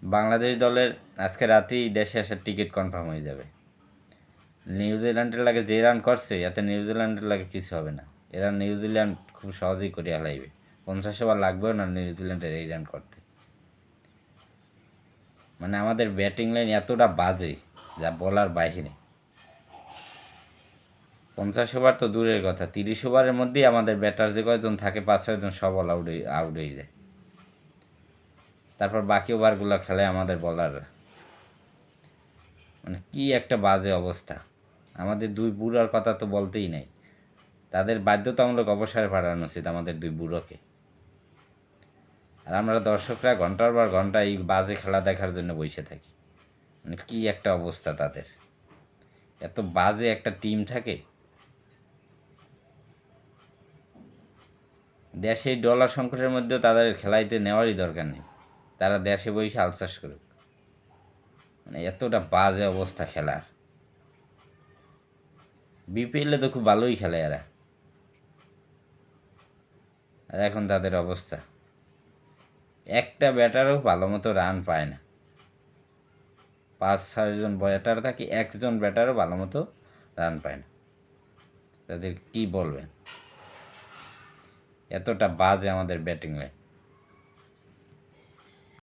বাংলাদেশ দলের আজকে রাতেই দেশে আসার টিকিট কনফার্ম হয়ে যাবে। নিউজিল্যান্ডের লাগে যে রান করছে এতে নিউজিল্যান্ডের লাগে কিছু হবে না। এরা নিউজিল্যান্ড খুব সহজেই করে হালাইবে। 50 ওভার লাগবেও না নিউজিল্যান্ডের এই রান করতে। মানে আমাদের ব্যাটিং লাইন এতটা বাজে যা বলার বাহিরে। 50 ওভার তো দূরের কথা, 30 ওভারের মধ্যেই আমাদের ব্যাটার যে কয়জন থাকে 5-6 জন সব অল আউট হয়ে যায়। তারপর বাকি ওভারগুলো খেলে আমাদের বলাররা। মানে কি একটা বাজে অবস্থা। আমাদের দুই বুড়োর কথা তো বলতেই নেই। তাদের বাধ্যতামূলক অবসরে পাঠানো উচিত আমাদের দুই বুড়োকে। আর আমরা দর্শকরা ঘন্টার পর ঘন্টা এই বাজে খেলা দেখার জন্য বসে থাকি। মানে কি একটা অবস্থা তাদের। এত বাজে একটা টিম থাকে। দেশে এই ডলার সংকটের মধ্যেও তাদের খেলাইতে নেওয়ারই দরকার নেই। তারা দেশে বসে আলচাষ করুক। মানে এতটা বাজে অবস্থা খেলার। বিপিএলে তো খুব ভালোই খেলে এরা। আর এখন তাদের অবস্থা, একটা ব্যাটারও ভালো মতো রান পায় না। 5-6 জন ব্যাটার থাকে, একজন ব্যাটারও ভালো মতো রান পায় না। তাদের কি বলবেন, এতটা বাজে আমাদের ব্যাটিং লাইন।